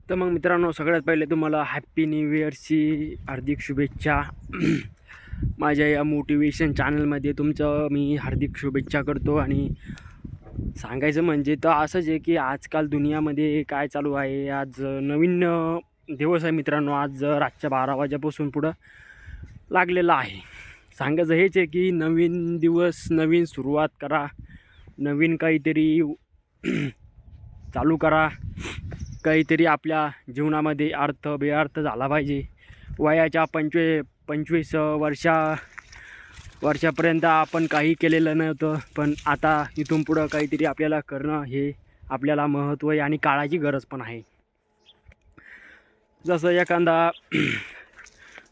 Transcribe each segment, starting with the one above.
तर मग मित्रांनो, सगळ्यात पहिले तुम्हाला हॅप्पी न्यू इयरची हार्दिक शुभेच्छा. माझ्या या मोटिवेशन चॅनलमध्ये तुमचं मी हार्दिक शुभेच्छा करतो. आणि सांगायचं म्हणजे तर असंच आहे की आजकाल दुनियामध्ये काय चालू आहे. आज नवीन दिवस आहे मित्रांनो. आज रातच्या 12 वाजेपासून पुढं लागलेला आहे. सांगायचं हेच आहे की नवीन दिवस, नवीन सुरुवात करा, नवीन काहीतरी चालू करा. काहीतरी आपल्या जीवनामध्ये अर्थ बेअर्थ झाला पाहिजे. वयाच्या 25 वर्षापर्यंत आपण काही केलेलं नव्हतं, पण आता इथून पुढं काहीतरी आपल्याला करणं हे आपल्याला महत्त्व आहे आणि काळाची गरज पण आहे. जसं एखादा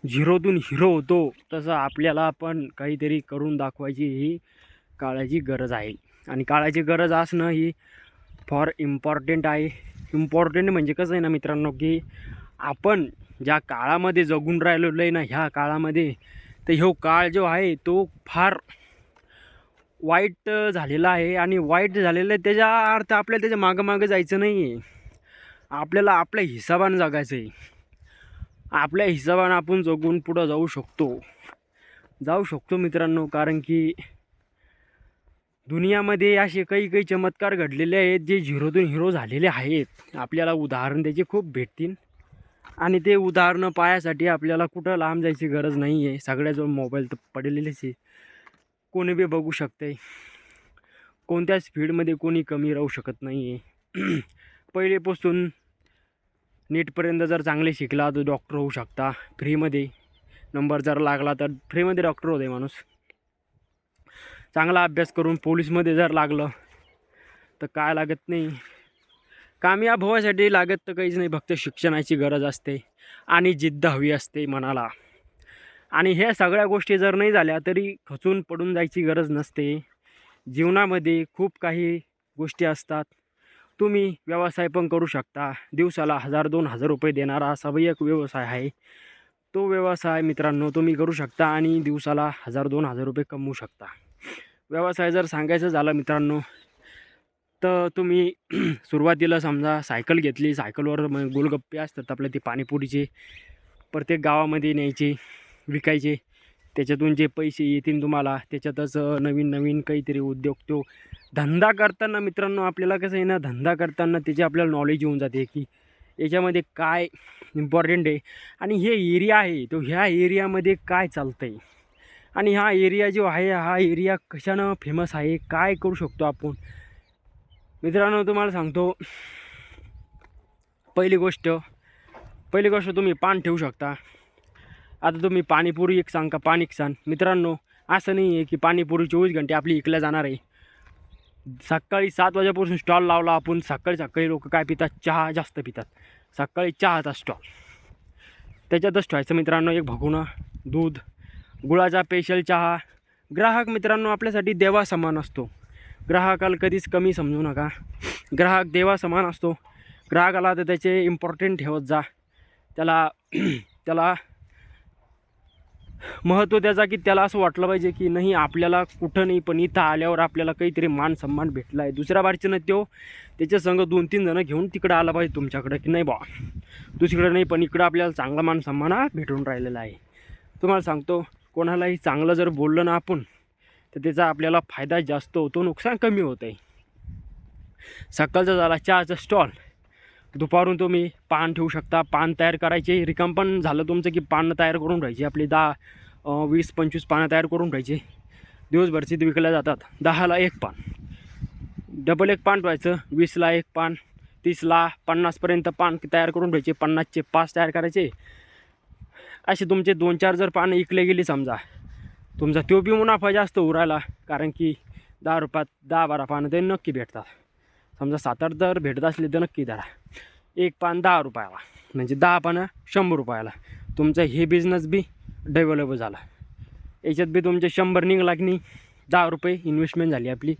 झिरोतून हिरो होतो, तसं आपल्याला पण काहीतरी करून दाखवायची ही काळाची गरज आहे. आणि काळाची गरज असणं ही फॉर इम्पॉर्टंट आहे. इम्पॉर्टंट म्हणजे कसं आहे ना मित्रांनो, की आपण ज्या काळामध्ये जगून राहिलेलो आहे ना, ह्या काळामध्ये तर ह्यो काळ जो आहे तो फार वाईट झालेला आहे. आणि वाईट झालेलं आहे त्याच्या अर्थ आपल्याला त्याच्या मागं जायचं नाही आहे. आपल्याला आपल्या हिशोबानं जगायचं आहे. आपल्या हिशोबानं आपण जगून पुढं जाऊ शकतो मित्रांनो. कारण की दुनियामध्ये असे काही चमत्कार घडलेले आहेत जे झिरोतून हिरो झालेले आहेत. आपल्याला उदाहरण त्याचे खूप भेटतील. आणि ते उदाहरणं पाहायसाठी आपल्याला कुठं लांब जायची गरज नाही आहे. सगळ्याजवळ मोबाईल तर पडलेलेच आहे. कोणी बी बघू शकते. कोणत्या स्पीडमध्ये कोणी कमी राहू शकत नाही आहे. पहिलेपासून नीटपर्यंत जर चांगले शिकला तर डॉक्टर होऊ शकता फ्रीमध्ये. नंबर जर लागला तर फ्रीमध्ये डॉक्टर होते माणूस. चांगला अभ्यास करून पोलीसमध्ये जर लागलं तर काय लागत नाही. कामयाब होण्यासाठी लागत तर काहीच नाही, फक्त शिक्षणाची गरज असते आणि जिद्द हवी असते मनाला. आणि ह्या सगळ्या गोष्टी जर नाही झाल्या तरी खचून पडून जायची गरज नसते. जीवनामध्ये खूप काही गोष्टी असतात. तुम्ही व्यवसाय पण करू शकता. दिवसाला 1000-2000 रुपये देणारा असा एक व्यवसाय आहे. तो व्यवसाय मित्रांनो तुम्ही करू शकता आणि दिवसाला 1000-2000 रुपये कमवू शकता. व्यवसाय जर सांगायचं झालं मित्रांनो, तर तुम्ही सुरुवातीला समजा सायकल घेतली. सायकलवर मग गोलगप्पे असतात आपले ते पाणीपुरीचे, प्रत्येक गावामध्ये न्यायचे, विकायचे. त्याच्यातून जे पैसे येतील तुम्हाला त्याच्यातच नवीन काहीतरी उद्योग. तो धंदा करताना मित्रांनो आपल्याला कसं आहे ना, धंदा करताना त्याचे आपल्याला नॉलेज येऊन जाते की याच्यामध्ये काय इम्पॉर्टंट आहे आणि हे एरिया आहे तो ह्या एरियामध्ये काय चालतं आहे आणि हा एरिया जो आहे हा एरिया कशानं फेमस आहे, काय करू शकतो आपण. मित्रांनो तुम्हाला सांगतो, पहिली गोष्ट तुम्ही पान ठेवू शकता. आता तुम्ही पाणीपुरी एक सांग का पान एक सांग मित्रांनो, असं नाही आहे की पाणीपुरी 24 घंटे आपली इकल्या जाणार आहे. सकाळी 7 वाजेपासून स्टॉल लावला आपण. सकाळी लोक काय पितात, चहा जास्त पितात. सकाळी चहाचा स्टॉल, त्याच्यातच ठेवायचं मित्रांनो एक भगोना दूध, गुळाचा स्पेशल चहा. ग्राहक मित्रांनो आपल्यासाठी देवा समान असतो. ग्राहकाला कधीच कमी समजू नका. ग्राहक देवा समान असतो. ग्राहकाला तर त्याचे इम्पॉर्टंट ठेवत जा. त्याला महत्त्व त्याचा की त्याला असं वाटलं पाहिजे की नाही आपल्याला कुठं नाही, पण इथं आल्यावर आपल्याला काहीतरी मान सन्मान भेटला आहे. दुसऱ्या बारचीनं तो त्याच्या संग 2-3 जणं घेऊन तिकडं आला पाहिजे तुमच्याकडं, की नाही बा दुसरीकडं नाही पण इकडं आपल्याला चांगला मान सन्मान भेटून राहिलेला आहे. तुम्हाला सांगतो, कोणालाही चांगलं जर बोललं ना आपण तर त्याचा आपल्याला फायदा जास्त होतो, नुकसान कमी होतं आहे. सकाळचा झाला चहाचा स्टॉल, दुपारून तुम्ही पान ठेवू शकता. पान तयार करायचे, रिकाम पण झालं तुमचं की पानं तयार करून राहायची. आपली 20-25 पानं तयार करून राहायचे. दिवसभरची ते विकल्या जातात. 10ला 1 पान, डबल 1 पान ठेवायचं. 20ला 1 पान, 30ला 50पर्यंत पान तयार करून ठेवायचे. 50चे 5 तयार करायचे. असे तुमचे 2-4 जर पानं इकले गेली समजा, तुमचा तो बी मुनाफा जास्त उरायला. कारण की 10 रुपयात 10-12 पानं ते नक्की भेटतात. समजा 7-8 जर भेटत असले तर नक्की धरा. 1 पान 10 रुपयाला, म्हणजे 10 पानं 100 रुपयाला. तुमचा हे बिझनेस बी डेव्हलप झाला. याच्यात बी तुमचे 100 निघला की नाही, 10 रुपये इन्व्हेस्टमेंट झाली आपली.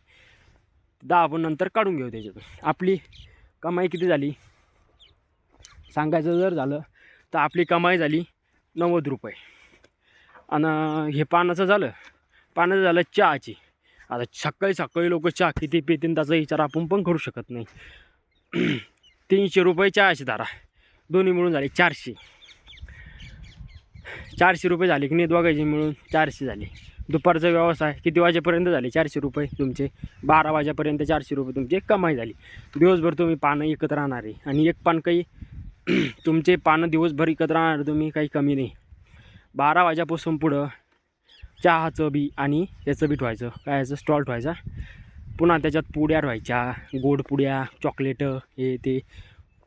10 आपण नंतर काढून घेऊ त्याच्यातून. आपली कमाई किती झाली सांगायचं जर झालं तर आपली कमाई झाली 90 रुपये. आणि हे पानाचं झालं चहाची. आता सकाळी लोक चहा किती पितील त्याचा विचार आपण पण करू शकत नाही. 300 रुपये चहाची धरा. दोन्ही मिळून झाले 400. 400 रुपये झाले की नाही, दोघांचे मिळून 400 झाले. दुपारचा व्यवसाय किती वाजेपर्यंत झाले 400 रुपये तुमचे, 12 वाजेपर्यंत 400 रुपये तुमची कमाई झाली. दिवसभर तुम्ही पानं विकत राहणार आहे आणि एक पान काही तुमचे पानं दिवसभर विकत राहणार तुम्ही, काही कमी नाही. 12 वाजेपासून पुढं चहाचं बी आणि याचं बी ठेवायचं, काय याचं स्टॉल ठेवायचा. पुन्हा त्याच्यात पुड्या ठेवायच्या, गोड पुड्या, चॉकलेटं, हे ते.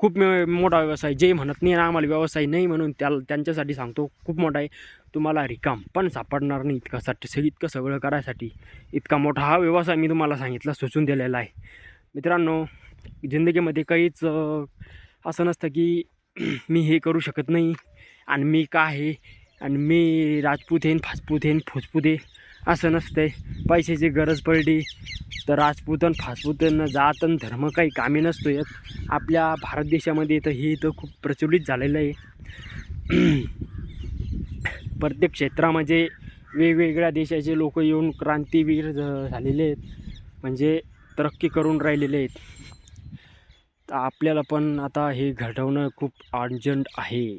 खूप मोठा व्यवसाय. जे म्हणत नाही ना आम्हाला व्यवसाय नाही म्हणून, त्यांच्यासाठी सांगतो खूप मोठा आहे. तुम्हाला रिकाम पण सापडणार नाही इतकं सगळं करायसाठी. इतका मोठा हा व्यवसाय मी तुम्हाला सांगितला, सुचून दिलेला आहे. मित्रांनो, जिंदगीमध्ये काहीच असं नसतं की मी हे करू शकत नाही आणि मी का आहे आणि मी राजपूत आहे, फाजपूत आहे, फुसपूत आहे, असं नसतंय. पैशाची गरज पडली तर राजपूतन फाजपूतन जातन धर्म काही कामी नसतो येत. आपल्या भारत देशामध्ये तर हे तर खूप प्रचलित झालेलं आहे. प्रत्येक क्षेत्रामध्ये वेगवेगळ्या देशाचे लोक येऊन क्रांतीवीर झालेले आहेत, म्हणजे तरक्की करून राहिलेले आहेत. तर आपल्याला पण आता हे घडवणं खूप अर्जंट आहे.